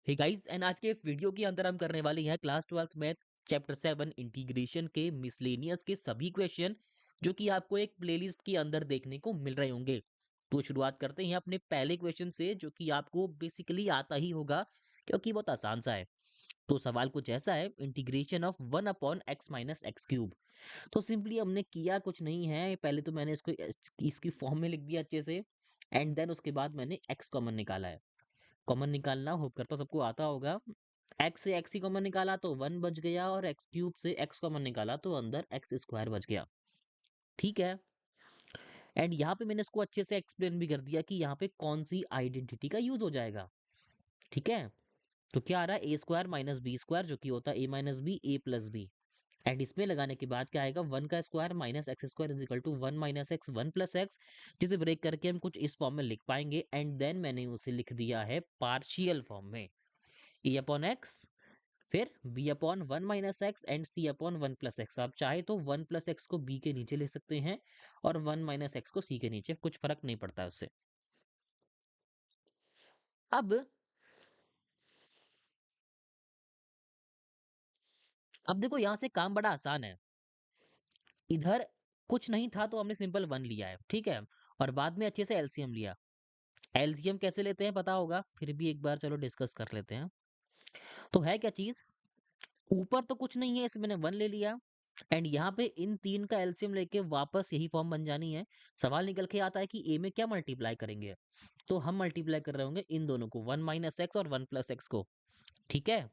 Hey guys and आज के इस वीडियो के अंदर हम करने वाले हैं class 12th math chapter 7 integration के मिसलेनियस के सभी क्वेश्चन जो कि आपको एक प्लेलिस्ट के अंदर देखने को मिल रहे होंगे। तो शुरुआत करते हैं अपने पहले क्वेश्चन से जो कि आपको बेसिकली आता ही होगा क्योंकि बहुत आसान सा है। तो सवाल कुछ ऐसा है, integration of 1 upon x minus x cube. तो सिंपली हमने किया कुछ नहीं है, पहले तो मैंने इसको इसकी फॉर्म में लिख दिया अच्छे से एंड देन उसके बाद मैंने एक्स कॉमन निकाला है। कॉमन निकालना होप करता हूँ सबको आता होगा। एक्स से एक्स ही कॉमन निकाला तो वन बच गया और एक्स क्यूब से एक्स कॉमन निकाला तो अंदर एक्स स्क्वायर बच गया। ठीक है। एंड यहाँ पे मैंने इसको अच्छे से एक्सप्लेन भी कर दिया कि यहाँ पे कौन सी आइडेंटिटी का यूज हो जाएगा। ठीक है। तो क्या आ रहा है, A square minus B square जो कि होता है A minus B A plus B. And इसमें लगाने के बाद क्या आएगा, वन का square minus X square is equal to one minus X one plus X, जिसे ब्रेक करके हम कुछ इस फॉर्म में लिख पाएंगे। एंड देन मैंने उसे लिख दिया है पार्शियल फॉर्म में, ए अपॉन एक्स फिर b upon one minus x and c upon one plus x. आप चाहे तो वन प्लस एक्स को b के नीचे ले सकते हैं और वन माइनस एक्स को c के नीचे, कुछ फर्क नहीं पड़ता है उससे। अब अब देखो यहां से काम बड़ा आसान है। इधर कुछ नहीं था तो हमने सिंपल वन लिया है, ठीक है, और बाद में अच्छे से एलसीएम लिया। एलसीएम कैसे लेते हैं पता होगा, फिर भी एक बार चलो डिस्कस कर लेते हैं। तो है क्या चीज, ऊपर तो कुछ नहीं है इसमें मैंने वन ले लिया एंड यहाँ पे इन तीन का एलसीएम लेके वापस यही फॉर्म बन जानी है। सवाल निकल के आता है कि ए में क्या मल्टीप्लाई करेंगे, तो हम मल्टीप्लाई कर रहे होंगे इन दोनों को, वन माइनस एक्स और वन प्लस एक्स को। ठीक है।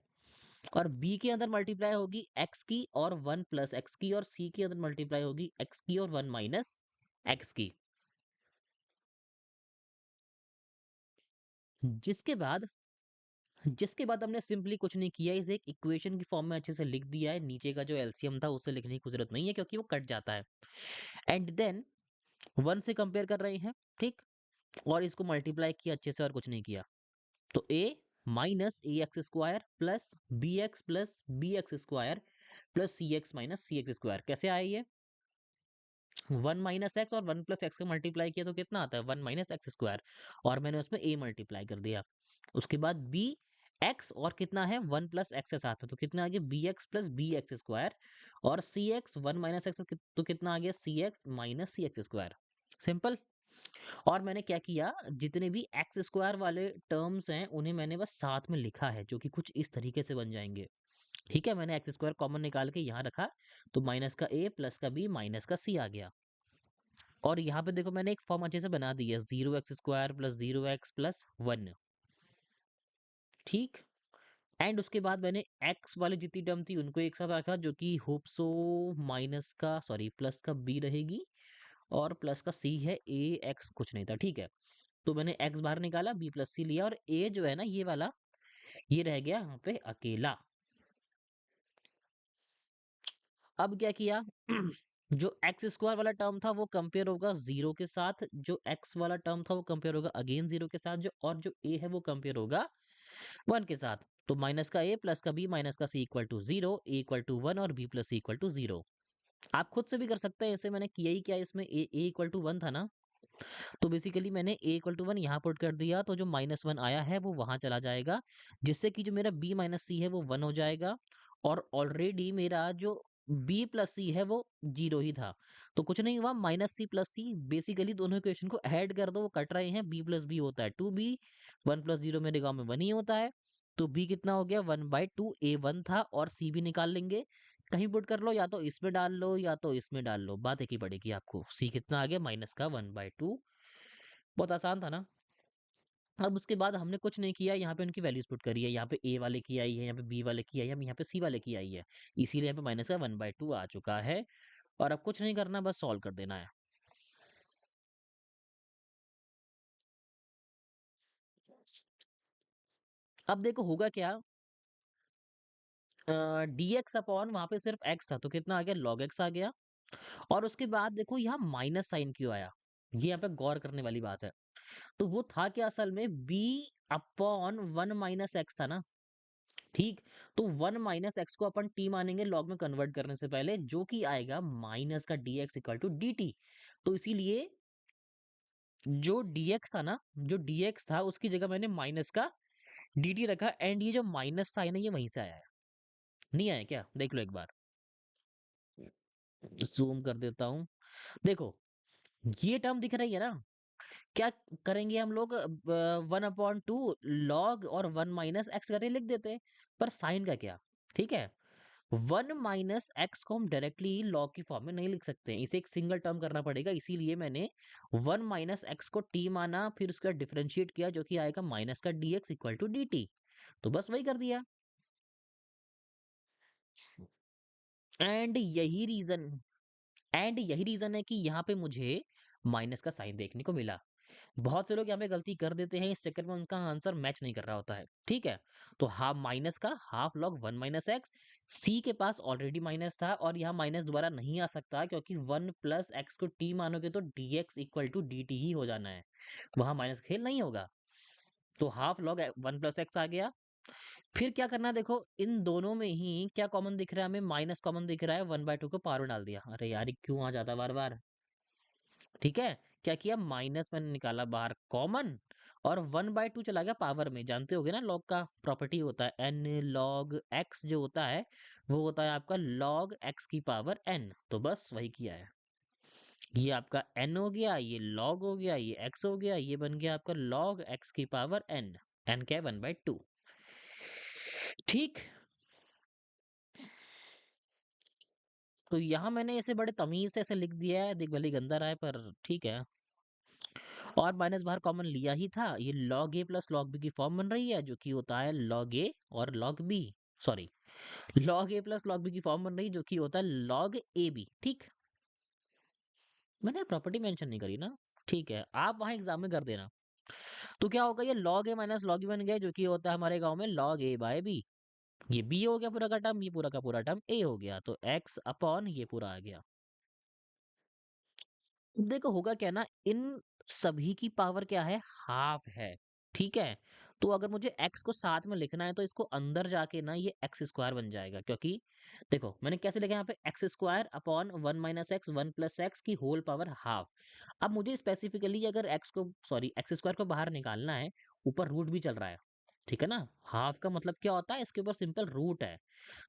और बी के अंदर मल्टीप्लाई होगी एक्स की और वन प्लस एक्स की, और सी के अंदर मल्टीप्लाई होगी एक्स की और वन माइनस एक्स की। जिसके बाद जिसके बाद हमने सिंपली कुछ नहीं किया, इसे एक इक्वेशन की फॉर्म में अच्छे से लिख दिया है। नीचे का जो एलसीएम था उसे लिखने की जरूरत नहीं है क्योंकि वो कट जाता है। एंड देन वन से कंपेयर कर रहे हैं, ठीक, और इसको मल्टीप्लाई किया अच्छे से और कुछ नहीं किया। तो A minus A X square plus B x square plus C x minus C x square, कैसे आया ये, वन माइनस एक्स और वन प्लस एक्स का मल्टीप्लाई किया तो कितना आता है, वन माइनस एक्स स्क्वायर, और मैंने उसमें ए मल्टीप्लाई कर दिया। उसके बाद बी एक्स और कितना है वन प्लस एक्स के साथ में, तो कितना आ गया b x plus B x square, और c x one minus x तो कितना आ गया सी एक्स माइनस सी एक्स स्क्वायर। सिंपल। और मैंने क्या किया, जितने भी एक्स स्क्वायर वाले टर्म्स हैं उन्हें मैंने बस साथ में लिखा है जो कि कुछ इस तरीके से बन जाएंगे। ठीक है, मैंने एक्स स्क्वायर कॉमन निकाल के यहाँ रखा, तो माइनस का ए प्लस का बी माइनस का सी आ गया। और यहाँ पे देखो मैंने एक फॉर्म अच्छे से बना दी है, zero x square plus zero x plus one. ठीक। एंड उसके बाद मैंने एक्स वाली जितनी टर्म थी उनको एक साथ रखा जो कि होप सो माइनस का सॉरी प्लस का बी रहेगी और प्लस का सी है, ए एक्स कुछ नहीं था। ठीक है। तो मैंने एक्स बाहर निकाला, बी प्लस सी लिया, और ए जो है ना ये वाला, ये रह गया यहाँ पे अकेला। अब क्या किया जो एक्स स्क्वायर वाला टर्म था वो कंपेयर होगा जीरो के साथ, जो एक्स वाला टर्म था वो कंपेयर होगा अगेन जीरो के साथ, जो और जो ए है वो कंपेयर होगा वन के साथ। तो माइनस का ए प्लस का बी माइनस का C equal to zero, A equal to one और B plus C equal to zero. आप खुद से भी कर सकते हैं, ऐसे मैंने किया ही क्या, इसमें ए इक्वल टू वन था ना, तो बेसिकली मैंने ए इक्वल टू वन यहाँ पुट कर दिया, तो जो माइनस वन आया है वो वहां चला जाएगा, जिससे कि जो मेरा बी माइनस सी है वो वन हो जाएगा। और ऑलरेडी मेरा जो बी प्लस सी है वो जीरो ही था, तो कुछ नहीं हुआ, माइनस सी प्लस सी, बेसिकली दोनों इक्वेशन को ऐड कर दो, वो कट रहे हैं, बी प्लस बी होता है two b, one plus zero मेरे गाँव में वन ही होता है। तो बी कितना हो गया one by two, A one था, और सी भी निकाल लेंगे, कहीं पुट कर लो, या तो इसमें डाल लो या तो इसमें डाल लो, बात एक ही पड़ेगी आपको। सी कितना आ गया माइनस का वन बाई टू। बहुत आसान था ना। अब उसके बाद हमने कुछ नहीं किया, यहाँ पे उनकी वैल्यूज पुट करी है, यहाँ पे ए वाले की आई है, यहाँ पे बी वाले की आई है, यहाँ पे सी वाले की आई है, इसीलिए यहाँ पे माइनस का वन बाई टू आ चुका है। और अब कुछ नहीं करना, बस सॉल्व कर देना है। अब देखो होगा क्या, dx अपॉन वहां पे सिर्फ x था तो कितना आ गया log x आ गया। और उसके बाद देखो यहाँ माइनस साइन क्यों आया, ये यहाँ पे गौर करने वाली बात है। तो वो था क्या, असल में b upon one minus x था ना। ठीक। तो वन माइनस एक्स को अपन टी मानेंगे लॉग में कन्वर्ट करने से पहले, जो कि आएगा माइनस का d x equal to d t. तो इसीलिए जो dx था ना, जो dx था उसकी जगह मैंने माइनस का dt रखा एंड ये जो माइनस साइन है ये वहीं से आया है। नहीं आया क्या? देख लो एक बार, जूम कर देता हूँ। देखो, ये टर्म दिख रही है ना? क्या करेंगे हम लोग? 1/2 लॉग और 1 - x करके लिख देते हैं। पर साइन का क्या? ठीक है, 1 - x को हम डायरेक्टली लॉग की फॉर्म में नहीं लिख सकते हैं, इसे एक सिंगल टर्म करना पड़ेगा। इसीलिए मैंने 1 - x को t माना, फिर उसका डिफरेंशिएट किया, जो कि आएगा माइनस का dx इक्वल टू dt। तो बस वही कर दिया। एंड यही रीजन एंड यही रीजन है कि यहाँ पे मुझे माइनस का साइन देखने को मिला। बहुत से लोग यहाँ पे गलती कर देते हैं, इस चक्कर में उनका आंसर मैच नहीं कर रहा होता है। ठीक है, तो हाफ माइनस का हाफ लॉग 1 - x, सी के पास ऑलरेडी माइनस था और यहाँ माइनस दोबारा नहीं आ सकता, क्योंकि 1 + x को t मानोगे तो dx इक्वल टू dt ही हो जाना है, वहां माइनस खेल नहीं होगा। तो हाफ लॉग 1 + x आ गया। फिर क्या करना है, देखो इन दोनों में ही क्या कॉमन दिख रहा है हमें? माइनस कॉमन दिख रहा है, 1/2 को पावर में डाल दिया। अरे यार ये क्यों आ जाता बार बार? ठीक है, क्या किया, माइनस मैंने निकाला बाहर कॉमन, और 1/2 चला गया पावर में। जानते होगे ना, लॉग का प्रॉपर्टी होता है n log x, जो होता है वो होता है आपका log x की पावर n। तो बस वही किया है। ये आपका n हो गया, ये log हो गया, ये x हो गया, ये बन गया आपका log x की पावर n। n क्या है? 1/2। ठीक, तो यहाँ मैंने ऐसे बड़े तमीज से ऐसे लिख दिया है, देख भले ही गंदा रहा है पर ठीक है। और माइनस बाहर कॉमन लिया ही था, ये log a plus log b की फॉर्म बन रही है, जो कि होता है log a और log b। Sorry, log a plus log b की फॉर्म बन रही है, जो कि होता है log ab। ठीक, मैंने प्रॉपर्टी मेंशन नहीं करी ना। ठीक है, आप वहां एग्जाम में कर देना। तो क्या होगा, ये log a minus log b बन गया, जो कि होता है हमारे गांव में log a बाय b। ये b हो गया पूरा का टर्म, ये पूरा का पूरा टर्म a हो गया, तो x अपॉन ये पूरा आ गया। देखो होगा क्या ना, इन सभी की पावर क्या है? हाफ है। ठीक है, तो अगर मुझे x को साथ में लिखना है तो इसको अंदर जाके ना ये एक्स स्क्वायर बन जाएगा, क्योंकि देखो मैंने कैसे लिखा है यहाँ पे, x square upon 1 - x 1 + x की होल पावर हाफ। अब मुझे स्पेसिफिकली अगर एक्स को, सॉरी एक्स स्क्वायर को बाहर निकालना है, ऊपर रूट भी चल रहा है। ठीक है ना, हाफ का मतलब क्या होता है, इसके ऊपर सिंपल रूट है।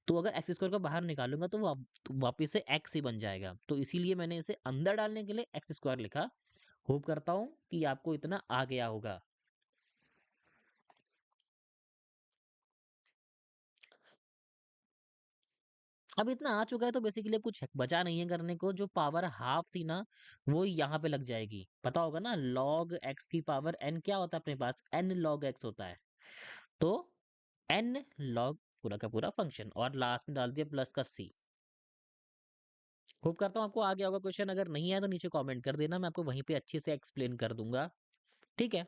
तो अगर एक्स स्क्वायर को बाहर निकालूंगा तो तो वापिस से एक्स ही बन जाएगा, तो इसीलिए मैंने इसे अंदर डालने के लिए एक्स स्क्वायर लिखा। होप करता हूं कि आपको इतना आ गया होगा। अब इतना आ चुका है तो बेसिकली कुछ बचा नहीं है करने को। जो पावर हाफ थी ना, वो यहाँ पे लग जाएगी। पता होगा ना, log x की पावर n क्या होता है अपने पास? n log x होता है। तो n log पूरा का पूरा फंक्शन, और लास्ट में डाल दिया प्लस का c। होप करता हूँ आपको आ गया होगा क्वेश्चन। अगर नहीं आया तो नीचे कमेंट कर देना, मैं आपको वहीं पे अच्छे से एक्सप्लेन कर दूंगा। ठीक है।